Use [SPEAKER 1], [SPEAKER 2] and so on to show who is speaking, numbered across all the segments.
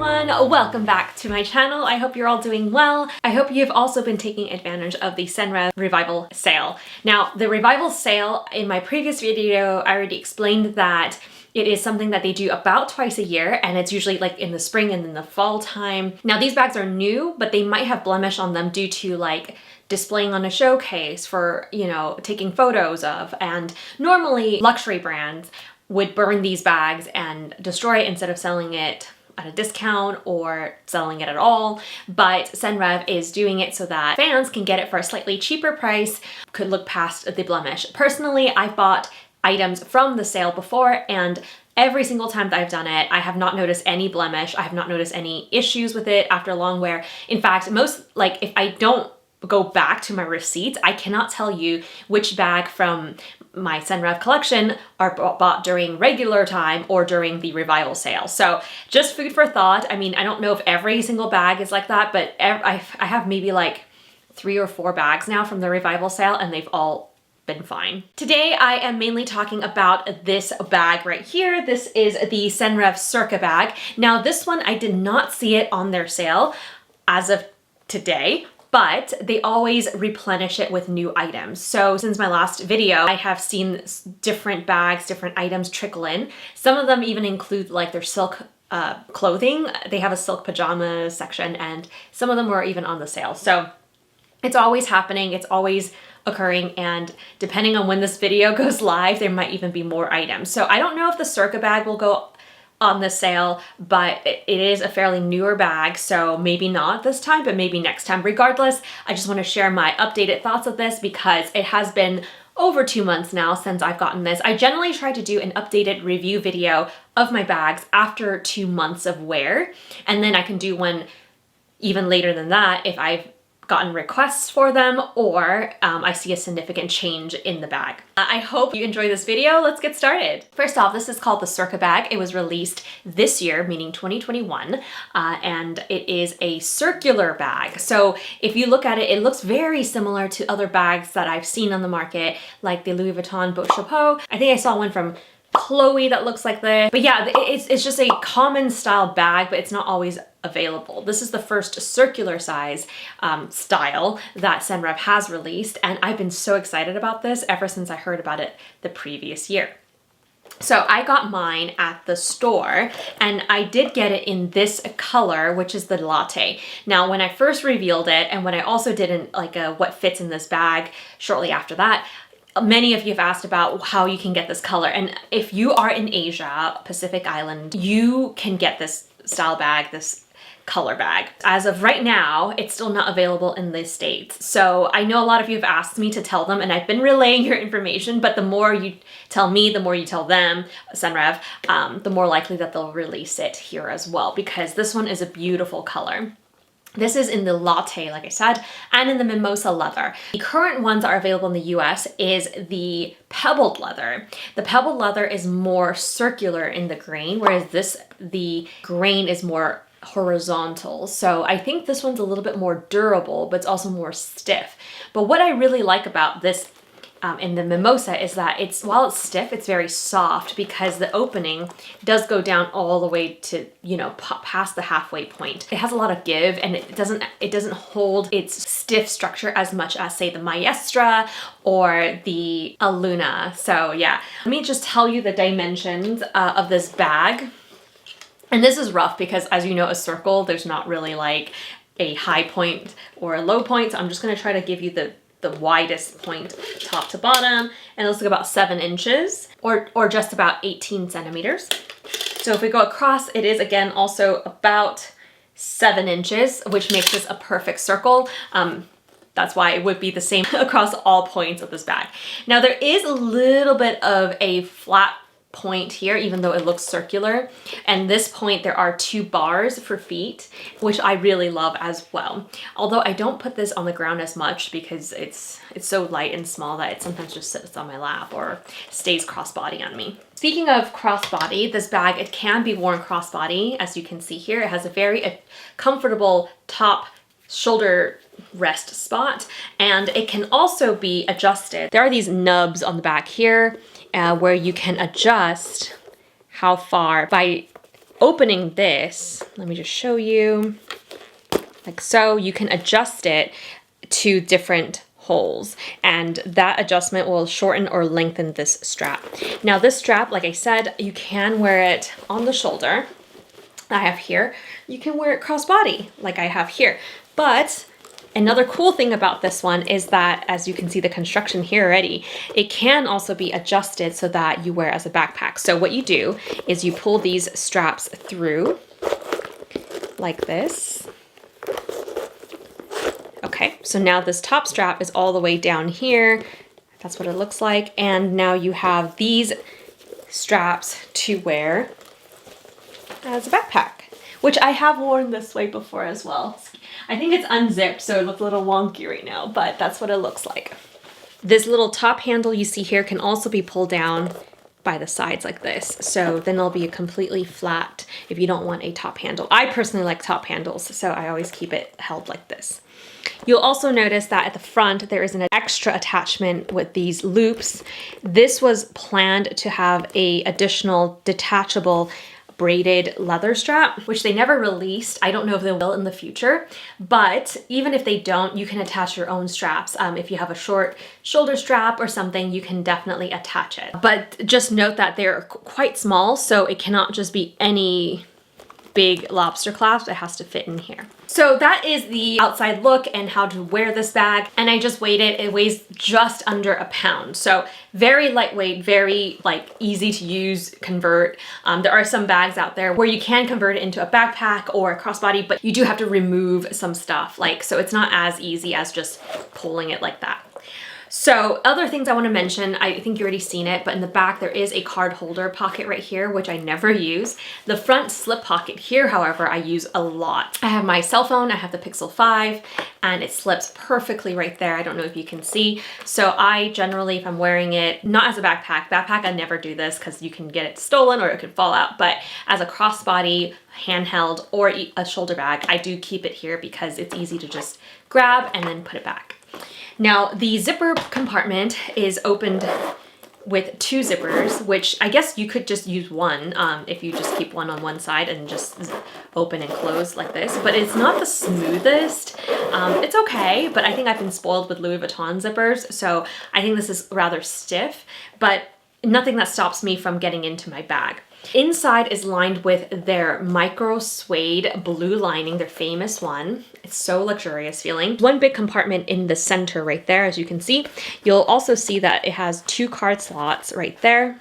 [SPEAKER 1] everyone, welcome back to my channel. I hope you're all doing well. I hope you've also been taking advantage of the Senreve Revival sale. Now, the Revival sale, in my previous video, I already explained that it is something that they do about twice a year, and it's usually like in the spring and in the fall time. Now, these bags are new, but they might have blemish on them due to like displaying on a showcase for, you know, taking photos of. And normally luxury brands would burn these bags and destroy it instead of selling it at a discount or selling it at all. But Senreve is doing it so that fans can get it for a slightly cheaper price, could look past the blemish. Personally, I've bought items from the sale before, and every single time that I've done it, I have not noticed any blemish. I have not noticed any issues with it after long wear. In fact, if I don't go back to my receipts, I cannot tell you which bag from my Senreve collection are bought during regular time or during the Revival sale. So just food for thought. I mean, I don't know if every single bag is like that, but I have maybe like 3 or 4 bags now from the Revival sale, and they've all been fine. Today, I am mainly talking about this bag right here. This is the Senreve Circa bag. Now, this one, I did not see it on their sale as of today, but they always replenish it with new items. So since my last video, I have seen different bags, different items trickle in. Some of them even include like their silk clothing. They have a silk pajamas section, and some of them were even on the sale. So it's always happening, it's always occurring, and depending on when this video goes live, there might even be more items. So I don't know if the Circa bag will go on the sale, but it is a fairly newer bag, so maybe not this time, but maybe next time. Regardless, I just want to share my updated thoughts of this because it has been over 2 months now since I've gotten this. I generally try to do an updated review video of my bags after 2 months of wear, and then I can do one even later than that if I've gotten requests for them or I see a significant change in the bag. I hope you enjoy this video. Let's get started. First off, this is called the Circa bag. It was released this year, meaning 2021, and it is a circular bag. So if you look at it, it looks very similar to other bags that I've seen on the market, like the Louis Vuitton Boat Chapeau. I think I saw one from Chloe that looks like this. But yeah, it's just a common style bag, but it's not always available. This is the first circular size style that Senreve has released, and I've been so excited about this ever since I heard about it the previous year. So I got mine at the store, and I did get it in this color, which is the latte. Now, when I first revealed it, and when I also did what fits in this bag shortly after that, many of you have asked about how you can get this color. And if you are in Asia, Pacific Island, you can get this style bag, this color bag. As of right now, it's still not available in the States. So I know a lot of you have asked me to tell them, and I've been relaying your information, but the more you tell me, the more you tell them, Senreve, the more likely that they'll release it here as well, because this one is a beautiful color. This is in the latte, like I said, and in the mimosa leather. The current ones that are available in the US is the pebbled leather. The pebbled leather is more circular in the grain, whereas the grain is more horizontal. So I think this one's a little bit more durable, but it's also more stiff. But what I really like about this in the mimosa is that while it's stiff, it's very soft because the opening does go down all the way to, you know, past the halfway point. It has a lot of give, and it doesn't hold its stiff structure as much as, say, the Maestra or the Aluna. So yeah, let me just tell you the dimensions of this bag. And this is rough because, as you know, a circle, there's not really like a high point or a low point. So I'm just gonna try to give you the widest point top to bottom, and it's like about 7 inches or just about 18 centimeters. So if we go across, it is again also about 7 inches, which makes this a perfect circle. That's why it would be the same across all points of this bag. Now there is a little bit of a flat point here, even though it looks circular. And this point, there are 2 bars for feet, which I really love as well. Although I don't put this on the ground as much because it's so light and small that it sometimes just sits on my lap or stays crossbody on me. Speaking of crossbody, this bag, it can be worn crossbody. As you can see here, it has a very comfortable top shoulder rest spot, and it can also be adjusted. There are these nubs on the back here where you can adjust how far by opening this, let me just show you, like so, you can adjust it to different holes, and that adjustment will shorten or lengthen this strap. Now this strap, like I said, you can wear it on the shoulder. I have here. You can wear it crossbody like I have here. But another cool thing about this one is that, as you can see the construction here already, it can also be adjusted so that you wear it as a backpack. So what you do is you pull these straps through like this. Okay, so now this top strap is all the way down here. That's what it looks like. And now you have these straps to wear as a backpack, which I have worn this way before as well. I think it's unzipped, so it looks a little wonky right now, but that's what it looks like. This little top handle you see here can also be pulled down by the sides like this. So then it'll be a completely flat if you don't want a top handle. I personally like top handles, so I always keep it held like this. You'll also notice that at the front, there is an extra attachment with these loops. This was planned to have a additional detachable braided leather strap, which they never released. I don't know if they will in the future, but even if they don't, you can attach your own straps. If you have a short shoulder strap or something, you can definitely attach it. But just note that they're quite small, so it cannot just be any big lobster clasp. It has to fit in here. So that is the outside look and how to wear this bag. And I just weighed it. It weighs just under a pound. So very lightweight, very like easy to use, convert. There are some bags out there where you can convert it into a backpack or a crossbody, but you do have to remove some stuff. So it's not as easy as just pulling it like that. So other things I want to mention, I think you already seen it, but in the back there is a card holder pocket right here, which I never use. The front slip pocket here, however, I use a lot. I have my cell phone, I have the Pixel 5, and it slips perfectly right there. I don't know if you can see. So I generally, if I'm wearing it, not as a backpack, I never do this because you can get it stolen or it could fall out, but as a crossbody, handheld, or a shoulder bag, I do keep it here because it's easy to just grab and then put it back. Now, the zipper compartment is opened with two zippers, which I guess you could just use one if you just keep one on one side and just open and close like this, but it's not the smoothest. It's okay, but I think I've been spoiled with Louis Vuitton zippers, so I think this is rather stiff, but nothing that stops me from getting into my bag. Inside is lined with their micro suede blue lining, their famous one. It's so luxurious feeling. One big compartment in the center right there, as you can see. You'll also see that it has two card slots right there.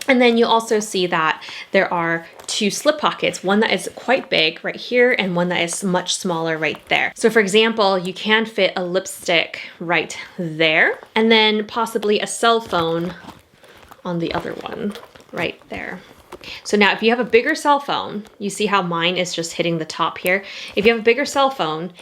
[SPEAKER 1] And then you'll also see that there are two slip pockets, one that is quite big right here and one that is much smaller right there. So for example, you can fit a lipstick right there and then possibly a cell phone on the other one right there. So now if you have a bigger cell phone, you see how mine is just hitting the top here. If you have a bigger cell phone,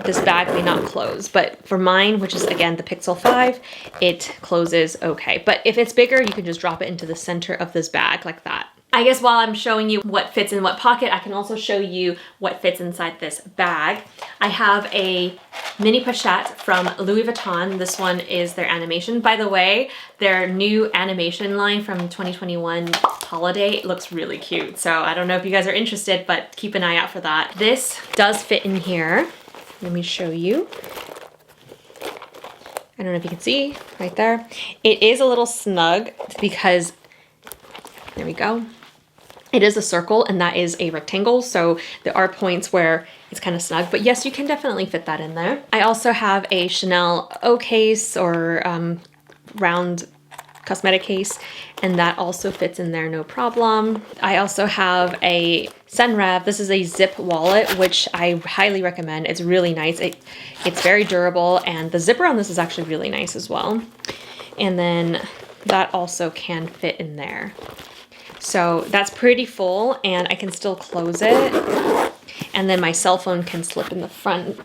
[SPEAKER 1] this bag may not close, but for mine, which is again the Pixel 5, it closes okay. But if it's bigger, you can just drop it into the center of this bag like that. I guess while I'm showing you what fits in what pocket, I can also show you what fits inside this bag. I have a mini pochette from Louis Vuitton. This one is their animation. By the way, their new animation line from 2021 holiday looks really cute. So I don't know if you guys are interested, but keep an eye out for that. This does fit in here. Let me show you. I don't know if you can see right there. It is a little snug because, there we go. It is a circle and that is a rectangle, so there are points where it's kind of snug, but yes, you can definitely fit that in there. I also have a Chanel O case or round cosmetic case, and that also fits in there no problem. I also have a Senreve. This is a zip wallet, which I highly recommend. It's really nice. It's very durable, and the zipper on this is actually really nice as well. And then that also can fit in there. So that's pretty full and I can still close it. And then my cell phone can slip in the front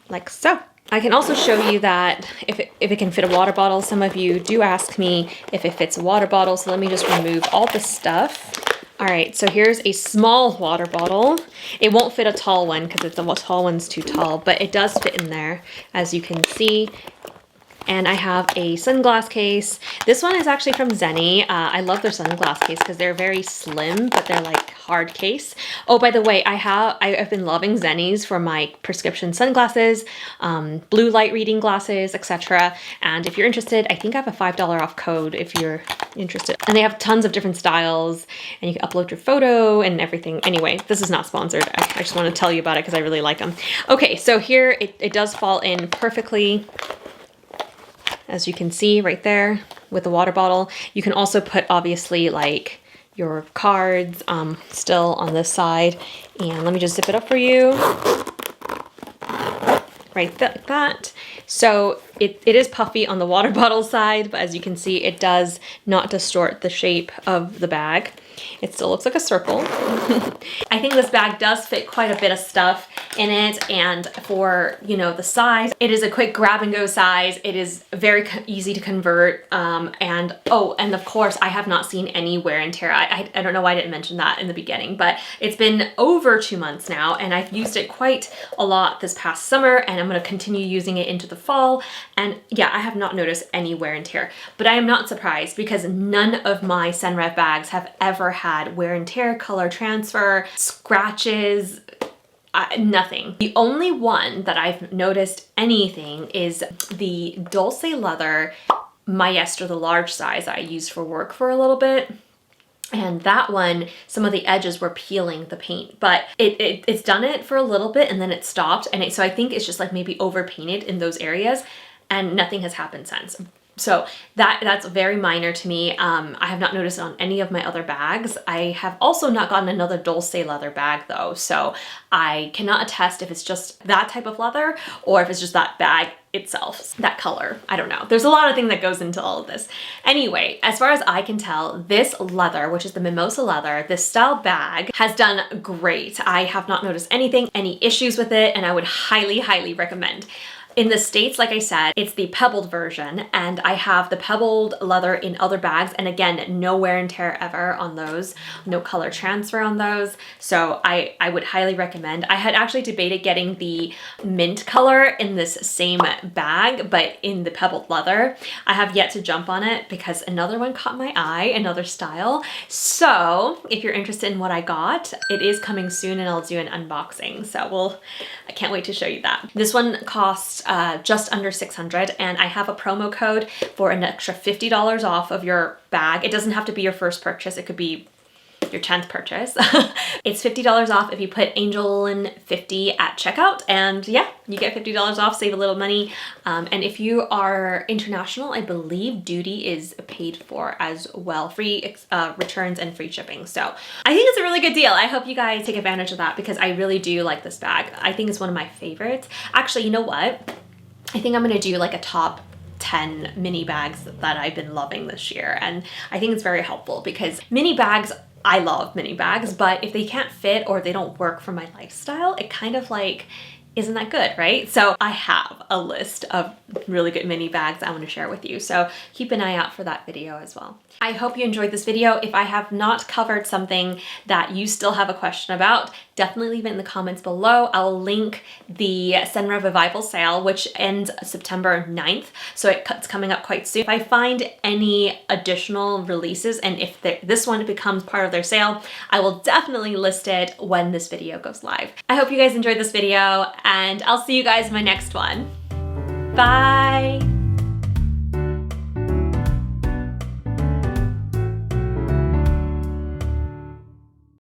[SPEAKER 1] like so. I can also show you that if it can fit a water bottle. Some of you do ask me if it fits a water bottle. So let me just remove all the stuff. All right, so here's a small water bottle. It won't fit a tall one because the tall one's too tall, but it does fit in there. As you can see, And I have a sunglass case. This one is actually from Zenny. I love their sunglass case because they're very slim, but they're like hard case. Oh, by the way, I've been loving Zenny's for my prescription sunglasses, blue light reading glasses, etc. And if you're interested, I think I have a $5 off code if you're interested. And they have tons of different styles, and you can upload your photo and everything. Anyway, this is not sponsored. I just want to tell you about it because I really like them. Okay, so here it does fall in perfectly, as you can see right there with the water bottle. You can also put obviously like your cards still on this side. And let me just zip it up for you. Right, like that. So it is puffy on the water bottle side, but as you can see, it does not distort the shape of the bag. It still looks like a circle. I think this bag does fit quite a bit of stuff in it, and for, you know, the size, it is a quick grab and go size. It is very easy to convert, and of course I have not seen any wear and tear. I don't know why I didn't mention that in the beginning, but it's been over 2 months now, and I've used it quite a lot this past summer, and I'm going to continue using it into the fall. And yeah, I have not noticed any wear and tear, but I am not surprised because none of my Senreve bags have ever had wear and tear, color transfer, scratches, nothing. The only one that I've noticed anything is the Dulce leather Maestro, the large size that I used for work for a little bit. And that one, some of the edges were peeling the paint, but it's done it for a little bit and then it stopped. And so I think it's just like maybe over painted in those areas, and nothing has happened since. So that's very minor to me. I have not noticed it on any of my other bags. I have also not gotten another Dulce leather bag though, so I cannot attest if it's just that type of leather or if it's just that bag itself, that color. I don't know. There's a lot of things that goes into all of this. Anyway, as far as I can tell, this leather, which is the mimosa leather, this style bag has done great. I have not noticed any issues with it, and I would highly, highly recommend. In the States, like I said, it's the pebbled version, and I have the pebbled leather in other bags, and again, no wear and tear ever on those, no color transfer on those, so I would highly recommend. I had actually debated getting the mint color in this same bag, but in the pebbled leather. I have yet to jump on it because another one caught my eye, another style. So if you're interested in what I got, it is coming soon and I'll do an unboxing, so I can't wait to show you that. This one costs just under $600, and I have a promo code for an extra $50 off of your bag. It doesn't have to be your first purchase, it could be your 10th purchase. It's $50 off if you put angeleyn50 at checkout, and yeah, you get $50 off, save a little money. And if you are international, I believe duty is paid for as well, free returns and free shipping. So I think it's a really good deal. I hope you guys take advantage of that because I really do like this bag. I think it's one of my favorites. Actually, you know what? I think I'm gonna do like a top 10 mini bags that I've been loving this year, and I think it's very helpful because mini bags, I love mini bags, but if they can't fit or they don't work for my lifestyle, it kind of like isn't that good, right? So I have a list of really good mini bags I want to share with you, so keep an eye out for that video as well. I hope you enjoyed this video. If I have not covered something that you still have a question about, definitely leave it in the comments below. I'll link the Senreve Revival sale, which ends September 9th, so it's coming up quite soon. If I find any additional releases, and if this one becomes part of their sale, I will definitely list it when this video goes live. I hope you guys enjoyed this video, and I'll see you guys in my next one. Bye!